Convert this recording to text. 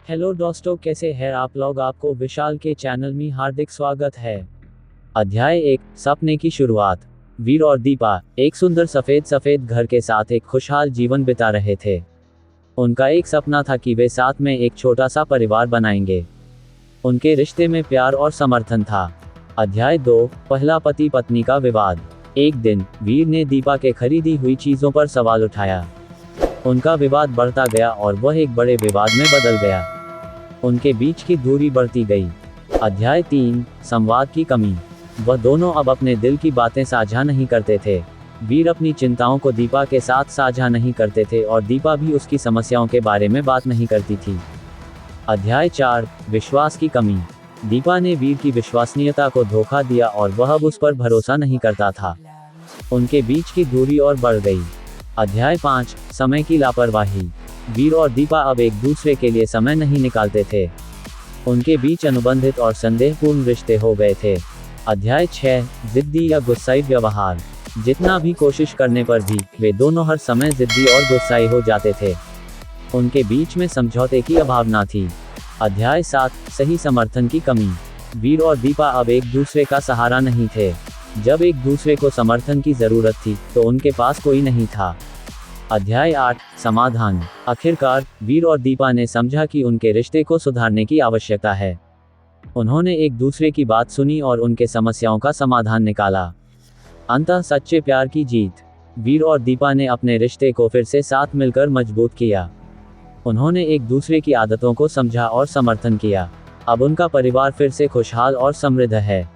Hello दोस्तों, कैसे हैं आप लोग। आपको विशाल के चैनल में हार्दिक स्वागत है। अध्याय 1, सपने की शुरुआत। वीर और दीपा एक सुंदर सफेद घर के साथ एक खुशहाल जीवन बिता रहे थे। उनका एक सपना था कि वे साथ में एक छोटा सा परिवार बनाएंगे। उनके रिश्ते में प्यार और समर्थन था। अध्याय 2, पहला पति पत्नी का विवाद। एक दिन वीर ने दीपा के खरीदी हुई चीजों पर सवाल उठाया। उनका विवाद बढ़ता गया और वह एक बड़े विवाद में बदल गया। उनके बीच की दूरी बढ़ती गई। अध्याय 3, संवाद की कमी। वह दोनों अब अपने दिल की बातें साझा नहीं करते थे। वीर अपनी चिंताओं को दीपा के साथ साझा नहीं करते थे और दीपा भी उसकी समस्याओं के बारे में बात नहीं करती थी। अध्याय 4, विश्वास की कमी। दीपा ने वीर की विश्वसनीयता को धोखा दिया और वह अब उस पर भरोसा नहीं करता था। उनके बीच की दूरी और बढ़ गई। अध्याय 5, समय की लापरवाही। वीर और दीपा अब एक दूसरे के लिए समय नहीं निकालते थे। उनके बीच अनुबंधित और संदेहपूर्ण रिश्ते हो गए थे। अध्याय 6, जिद्दी या गुस्साई व्यवहार। जितना भी कोशिश करने पर भी वे दोनों हर समय जिद्दी और गुस्साई हो जाते थे। उनके बीच में समझौते की अभावना थी। अध्याय 7, सही समर्थन की कमी। वीर और दीपा अब एक दूसरे का सहारा नहीं थे। जब एक दूसरे को समर्थन की जरूरत थी तो उनके पास कोई नहीं था। अध्याय 8, समाधान। आखिरकार वीर और दीपा ने समझा कि उनके रिश्ते को सुधारने की आवश्यकता है। उन्होंने एक दूसरे की बात सुनी और उनके समस्याओं का समाधान निकाला। अंततः सच्चे प्यार की जीत। वीर और दीपा ने अपने रिश्ते को फिर से साथ मिलकर मजबूत किया। उन्होंने एक दूसरे की आदतों को समझा और समर्थन किया। अब उनका परिवार फिर से खुशहाल और समृद्ध है।